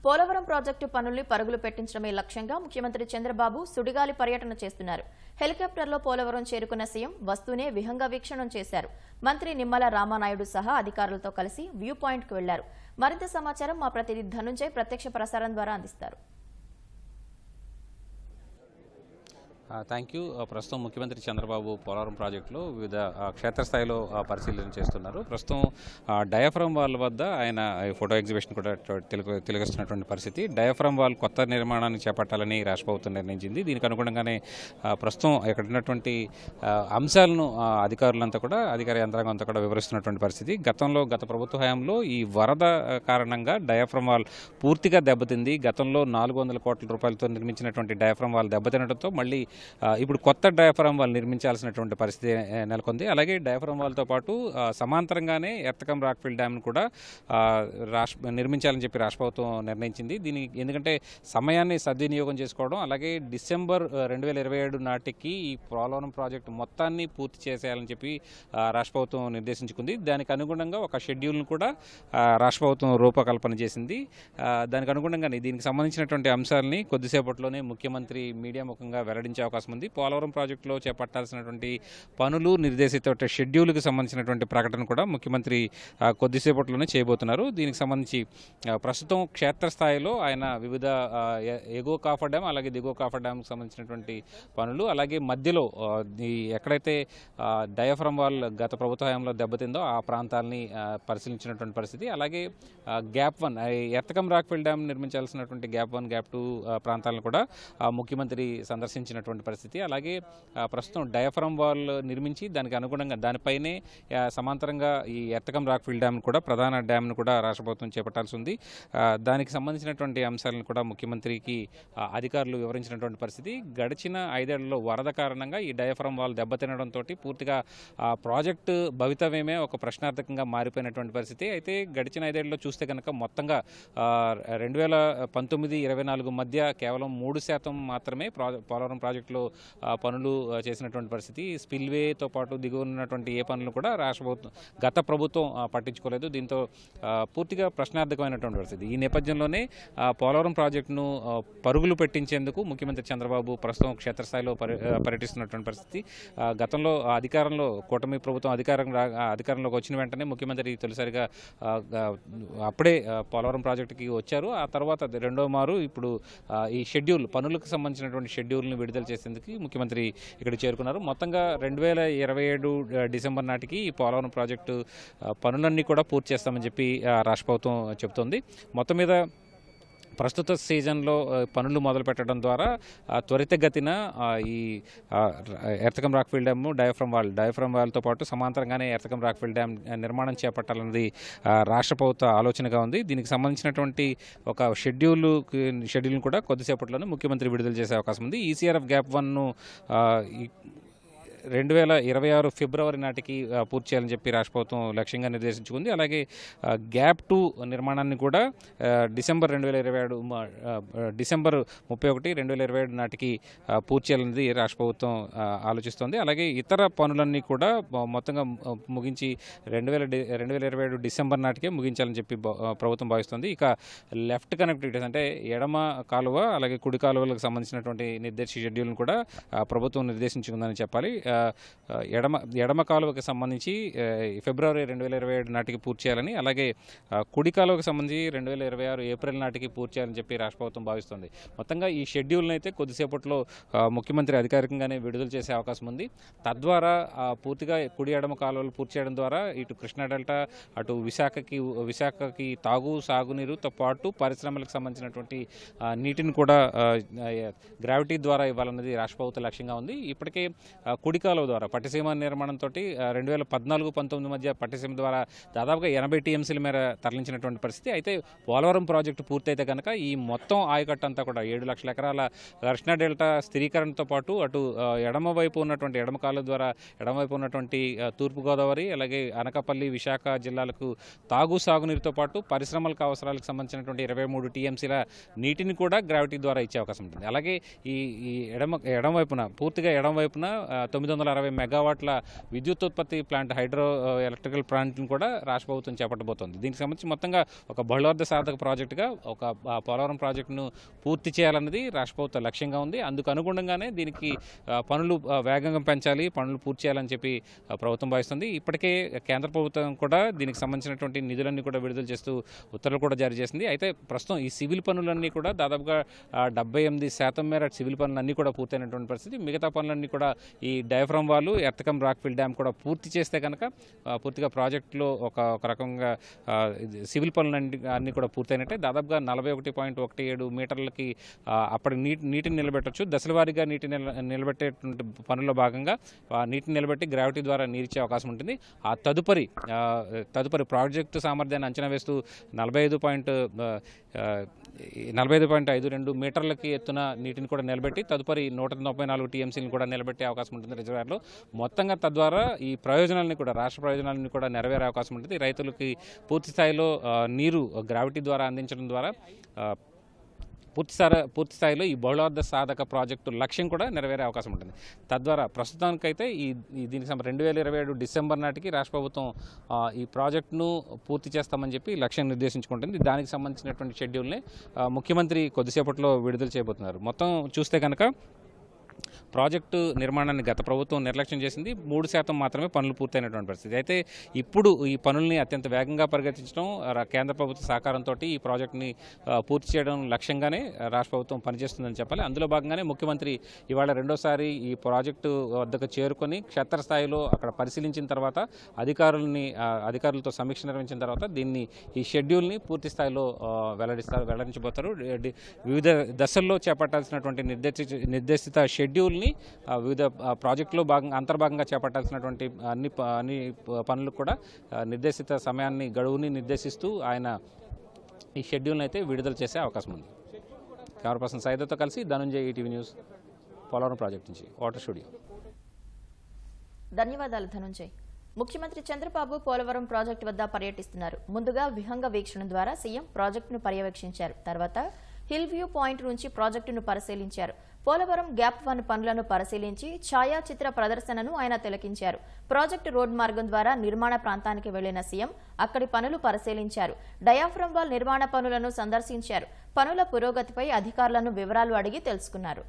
Polavaram project పనుల్ని పరుగులు పెట్టించడమే లక్ష్యంగా ముఖ్యమంత్రి చంద్రబాబు సుడిగాలి పర్యటన చేస్తున్నారు. హెలికాప్టర్లో పోలవరం చేరుకున్న సీఎం వస్తూనే విహంగ వీక్షణం చేశారు. మంత్రి నిమ్మల రామానాయుడు సహా అధికారులతో కలిసి వ్యూ పాయింట్కు వెళ్లారు. మరింత సమాచారం మా ప్రతినిధి ధనుంజయ్ ప్రత్యక్ష ప్రసారం ద్వారా అందిస్తారు. Thank you. ప్రస్తుతం ముఖ్యమంత్రి చంద్రబాబు పోలవరం ప్రాజెక్టులో వివిధ క్షేత్రస్థాయిలో పరిశీలన చేస్తున్నారు. ప్రస్తుతం డయాఫ్రమ్ వాల్ వద్ద ఆయన ఫోటో ఎగ్జిబిషన్ కూడా తిలగిస్తున్నటువంటి పరిస్థితి. డయాఫ్రమ్ వాల్ కొత్త నిర్మాణాన్ని చేపట్టాలని రాష్ట్ర ప్రభుత్వం నిర్ణయించింది. దీనికి అనుగుణంగానే ప్రస్తుతం ఇక్కడ ఉన్నటువంటి అంశాలను అధికారులంతా కూడా అధికార యంత్రాంగం అంతా కూడా వివరిస్తున్నటువంటి పరిస్థితి. గత ప్రభుత్వ హయాంలో ఈ వరద కారణంగా డయాఫ్రమ్ వాల్ పూర్తిగా దెబ్బతింది. గతంలో 400 కోట్ల రూపాయలతో నిర్మించినటువంటి డయాఫ్రమ్ వాల్ దెబ్బతినడంతో మళ్ళీ ఇప్పుడు కొత్త డయాఫ్రమ్ వాల్ నిర్మించాల్సినటువంటి పరిస్థితి నెలకొంది. అలాగే డయాఫ్రమ్ వాల్తో పాటు సమాంతరంగానే ఎర్తకం రాక్ఫిల్ డ్యామ్ను కూడా నిర్మించాలని చెప్పి రాష్ట్ర ప్రభుత్వం నిర్ణయించింది. దీనికి ఎందుకంటే సమయాన్ని సద్వినియోగం చేసుకోవడం, అలాగే డిసెంబర్ 2027 నాటికి ఈ పోలవరం ప్రాజెక్టు మొత్తాన్ని పూర్తి చేసేయాలని చెప్పి రాష్ట్ర ప్రభుత్వం నిర్దేశించుకుంది. దానికి అనుగుణంగా ఒక షెడ్యూల్ను కూడా రాష్ట్ర ప్రభుత్వం రూపకల్పన చేసింది. దానికి అనుగుణంగానే దీనికి సంబంధించినటువంటి అంశాలని కొద్దిసేపట్లోనే ముఖ్యమంత్రి మీడియా ముఖంగా వెల్లడించే అవకాశం ఉంది. పోలవరం ప్రాజెక్టులో చేపట్టాల్సినటువంటి పనులు, నిర్దేశిత షెడ్యూల్కి సంబంధించినటువంటి ప్రకటన కూడా ముఖ్యమంత్రి కొద్దిసేపట్లోనే చేయబోతున్నారు. దీనికి సంబంధించి ప్రస్తుతం క్షేత్రస్థాయిలో ఆయన వివిధ ఎగువ కాఫర్ డ్యామ్, అలాగే దిగువ కాఫర్ డ్యామ్కి సంబంధించినటువంటి పనులు, అలాగే మధ్యలో ఎక్కడైతే డయాఫ్రమ్ వాల్ గత ప్రభుత్వ హయాంలో దెబ్బతిందో ఆ ప్రాంతాలని పరిశీలించినటువంటి పరిస్థితి. అలాగే gap 1 ఎర్తకం rockfill dam నిర్మించాల్సినటువంటి gap 1, gap 2 ప్రాంతాలను కూడా ముఖ్యమంత్రి సందర్శించినటువంటి పరిస్థితి. అలాగే ప్రస్తుతం డయాఫ్రమ్ వాల్ నిర్మించి దానికి అనుగుణంగా దానిపైనే సమాంతరంగా ఈ ఎర్తకం రాక్ఫిల్ డ్యామ్ కూడా ప్రధాన డ్యామ్ను కూడా రాష్ట్ర ప్రభుత్వం చేపట్టాల్సి ఉంది. దానికి సంబంధించినటువంటి అంశాలను కూడా ముఖ్యమంత్రికి అధికారులు వివరించినటువంటి పరిస్థితి. గడిచిన 5 ఏళ్లలో వరద కారణంగా ఈ డయాఫ్రమ్ వాల్ దెబ్బతినడంతో పూర్తిగా ప్రాజెక్టు భవితవ్యమే ఒక ప్రశ్నార్థకంగా మారిపోయినటువంటి పరిస్థితి. అయితే గడిచిన 5 ఏళ్లలో చూస్తే కనుక మొత్తంగా 2019-24 మధ్య కేవలం 3% మాత్రమే పోలవరం ప్రాజెక్టులో పనులు చేసినటువంటి పరిస్థితి. స్పిల్వేతో పాటు దిగువ ఉన్నటువంటి ఏ పనులు కూడా గత ప్రభుత్వం పట్టించుకోలేదు. దీంతో పూర్తిగా ప్రశ్నార్థకమైనటువంటి పరిస్థితి. ఈ నేపథ్యంలోనే పోలవరం ప్రాజెక్టును పరుగులు పెట్టించేందుకు ముఖ్యమంత్రి చంద్రబాబు ప్రస్తుతం క్షేత్రస్థాయిలో పర్యటిస్తున్నటువంటి పరిస్థితి. గతంలో అధికారంలో కూటమి ప్రభుత్వం అధికారంలోకి వచ్చిన వెంటనే ముఖ్యమంత్రి తొలిసారిగా అప్పుడే పోలవరం ప్రాజెక్టుకి వచ్చారు. ఆ తర్వాత రెండో మారు ఇప్పుడు ఈ షెడ్యూల్ పనులకు సంబంధించినటువంటి షెడ్యూల్ని విడుదల చేసేందుకు ముఖ్యమంత్రి ఇక్కడ చేరుకున్నారు. మొత్తంగా 2027 డిసెంబర్ నాటికి ఈ పోలవరం ప్రాజెక్టు పనులన్నీ కూడా పూర్తి చేస్తామని చెప్పి రాష్ట్ర ప్రభుత్వం చెబుతోంది. మొత్తం మీద ప్రస్తుత సీజన్లో పనులు మొదలు పెట్టడం ద్వారా త్వరితగతిన ఈ ఎర్తకం రాక్ఫిల్ డ్యామ్ డయాఫ్రమ్ వాల్తో పాటు సమాంతరంగానే ఎర్తకం రాక్ఫిల్ డ్యామ్ నిర్మాణం చేపట్టాలన్నది రాష్ట్ర ప్రభుత్వ ఆలోచనగా ఉంది. దీనికి సంబంధించినటువంటి ఒక షెడ్యూల్ను కూడా కొద్దిసేపట్లోనే ముఖ్యమంత్రి విడుదల చేసే అవకాశం ఉంది. ఈసీఆర్ఎఫ్ గ్యాప్ 1ను 2026 ఫిబ్రవరి నాటికి పూర్తి చేయాలని చెప్పి రాష్ట్ర ప్రభుత్వం లక్ష్యంగా నిర్దేశించుకుంది. అలాగే గ్యాప్ 2 నిర్మాణాన్ని కూడా డిసెంబర్ 31, 2027 నాటికి పూర్తి చేయాలనేది రాష్ట్ర ప్రభుత్వం ఆలోచిస్తోంది. అలాగే ఇతర పనులన్నీ కూడా మొత్తంగా ముగించి 2027 డిసెంబర్ నాటికే ముగించాలని చెప్పి ప్రభుత్వం భావిస్తుంది. ఇక లెఫ్ట్ కనెక్టివిటీస్ అంటే ఎడమ కాలువ అలాగే కుడి కాలువలకు సంబంధించినటువంటి నిర్దేశిత షెడ్యూల్ను కూడా ప్రభుత్వం నిర్దేశించుకుందని చెప్పాలి. ఎడమ కాలువకి సంబంధించి ఫిబ్రవరి 2027 నాటికి పూర్తి చేయాలని, అలాగే కుడి కాలువకి సంబంధించి 2026 ఏప్రిల్ నాటికి పూర్తి చేయాలని చెప్పి రాష్ట్ర ప్రభుత్వం భావిస్తుంది. మొత్తంగా ఈ షెడ్యూల్ని అయితే కొద్దిసేపట్లో ముఖ్యమంత్రి అధికారికంగానే విడుదల చేసే అవకాశం ఉంది. తద్వారా పూర్తిగా కుడి ఎడమ కాలువలు పూర్తి చేయడం ద్వారా ఇటు కృష్ణా డెల్టా, అటు విశాఖకి సాగునీరుతో పాటు పరిశ్రమలకు సంబంధించినటువంటి నీటిని కూడా గ్రావిటీ ద్వారా ఇవ్వాలన్నది రాష్ట్ర ప్రభుత్వ లక్ష్యంగా ఉంది. ఇప్పటికే కుడి కాలువ ద్వారా పట్టిసీమ నిర్మాణంతో 2014-19 మధ్య పట్టిసీమ ద్వారా దాదాపుగా 80 టీఎంసీల మేర తరలించినటువంటి పరిస్థితి. అయితే పోలవరం ప్రాజెక్టు పూర్తయితే కనుక ఈ మొత్తం ఆయకట్టు అంతా కూడా 7 లక్షల ఎకరాల కృష్ణా డెల్టా స్థిరీకరణతో పాటు అటు ఎడమ కాలువ ద్వారా ఎడమవైపు ఉన్నటువంటి తూర్పుగోదావరి, అలాగే అనకాపల్లి, విశాఖ జిల్లాలకు సాగునీరుతో పాటు పరిశ్రమలకు అవసరాలకు సంబంధించినటువంటి 23 టీఎంసీల నీటిని కూడా గ్రావిటీ ద్వారా ఇచ్చే అవకాశం ఉంటుంది. అలాగే ఈ ఎడమవైపున పూర్తిగా ఎడమవైపున 900 960 మెగావాట్ల విద్యుత్ ఉత్పత్తి ప్లాంట్ హైడ్రో ఎలక్ట్రికల్ ప్లాంట్ను కూడా రాష్ట్ర ప్రభుత్వం చేపట్టబోతోంది. దీనికి సంబంధించి మొత్తంగా ఒక బహుళార్థ సాధక ప్రాజెక్టుగా ఒక పోలవరం ప్రాజెక్టును పూర్తి చేయాలన్నది రాష్ట్ర ప్రభుత్వ లక్ష్యంగా ఉంది. అందుకు అనుగుణంగానే దీనికి పనులు వేగంగా పెంచాలి, పనులు పూర్తి చేయాలని చెప్పి ప్రభుత్వం భావిస్తుంది. ఇప్పటికే కేంద్ర ప్రభుత్వం కూడా దీనికి సంబంధించినటువంటి నిధులన్నీ కూడా విడుదల చేస్తూ ఉత్తర్వులు కూడా జారీ చేసింది. అయితే ప్రస్తుతం ఈ సివిల్ పనులన్నీ కూడా దాదాపుగా 78% మేర సివిల్ పనులన్నీ కూడా పూర్తయినటువంటి పరిస్థితి. మిగతా పనులన్నీ కూడా ఈ డయాఫ్రమ్ వాళ్ళు ఎర్తకం రాక్ఫిల్ డ్యామ్ కూడా పూర్తి చేస్తే కనుక పూర్తిగా ప్రాజెక్టులో ఒక రకంగా సివిల్ పనులు అన్నీ కూడా పూర్తయినట్టే. దాదాపుగా 41.17 మీటర్లకి అప్పటి నీటిని నిలబెట్టచ్చు. దశలవారీగా నీటిని నిలబెట్టేటువంటి పనుల్లో భాగంగా నీటిని నిలబెట్టి గ్రావిటీ ద్వారా నీరిచ్చే అవకాశం ఉంటుంది. ఆ తదుపరి ప్రాజెక్టు సామర్థ్యాన్ని అంచనా వేస్తూ 45.52 మీటర్లకి ఎత్తున నీటిని కూడా నిలబెట్టి తదుపరి 194 టీఎంసీని కూడా నిలబెట్టే అవకాశం ఉంటుంది రిజర్వాయర్లో. మొత్తంగా తద్వారా ఈ ప్రయోజనాలని కూడా రాష్ట్ర ప్రయోజనాలను కూడా నెరవేరే అవకాశం ఉంటుంది. రైతులకి పూర్తి స్థాయిలో నీరు గ్రావిటీ ద్వారా అందించడం ద్వారా పూర్తి స్థాయిలో ఈ బహుళార్థ సాధక ప్రాజెక్టు లక్ష్యం కూడా నెరవేరే అవకాశం ఉంటుంది. తద్వారా ప్రస్తుతానికైతే దీనికి 2027 డిసెంబర్ నాటికి రాష్ట్ర ప్రభుత్వం ఈ ప్రాజెక్టును పూర్తి చేస్తామని చెప్పి లక్ష్యం నిర్దేశించుకుంటుంది. దానికి సంబంధించినటువంటి షెడ్యూల్ని ముఖ్యమంత్రి కొద్దిసేపట్లో విడుదల చేయబోతున్నారు. మొత్తం చూస్తే కనుక ప్రాజెక్టు నిర్మాణాన్ని గత ప్రభుత్వం నిర్లక్ష్యం చేసింది. 3% మాత్రమే పనులు పూర్తయినటువంటి పరిస్థితి. అయితే ఇప్పుడు ఈ పనుల్ని అత్యంత వేగంగా పరిగెత్తించడం కేంద్ర ప్రభుత్వ సహకారంతో ఈ ప్రాజెక్టుని పూర్తి చేయడం లక్ష్యంగానే రాష్ట్ర ప్రభుత్వం పనిచేస్తుందని చెప్పాలి. అందులో భాగంగానే ముఖ్యమంత్రి ఇవాళ రెండోసారి ఈ ప్రాజెక్టు వద్దకు చేరుకొని క్షేత్రస్థాయిలో అక్కడ పరిశీలించిన తర్వాత అధికారులతో సమీక్ష నిర్వహించిన తర్వాత ఈ షెడ్యూల్ని పూర్తి స్థాయిలో వెల్లడించబోతారు. వివిధ దశల్లో చేపట్టాల్సినటువంటి నిర్దేశిత షెడ్యూల్ని వివిధ ప్రాజెక్టులో అంతర్భాగంగా చేపట్టాల్సినటువంటి అన్ని పనులు కూడా నిర్దేశిత సమయాన్ని గడువుని నిర్దేశిస్తూ ఆయన ఈ షెడ్యూల్ని అయితే విడుదల చేసే అవకాశం ఉంది. కెమెరా పర్సన్ సైదతో కలిసి Dhananjay, ETV news, Polavaram project నుంచి వాటర్ స్టూడియో. ధన్యవాదాలు ధనుంజయ్. ముఖ్యమంత్రి చంద్రబాబు పోలవరం ప్రాజెక్టు వద్ద పర్యటిస్తున్నారు. ముందుగా విహంగ వీక్షణ ద్వారా సీఎం ప్రాజెక్టును పర్యవేక్షించారు. తర్వాత హిల్ వ్యూ పాయింట్ నుంచి ప్రాజెక్టును పరిశీలించారు. పోలవరం గ్యాప్ 1 పనులను పరిశీలించి ఛాయాచిత్ర ప్రదర్శనను ఆయన తిలకించారు. ప్రాజెక్టు రోడ్ మార్గం ద్వారా నిర్మాణ ప్రాంతానికి వెళ్లిన సీఎం అక్కడి పనులు పరిశీలించారు. డయాఫ్రమ్ వాల్ నిర్మాణ పనులను సందర్శించారు. పనుల పురోగతిపై అధికారులను వివరాలు అడిగి తెలుసుకున్నారు.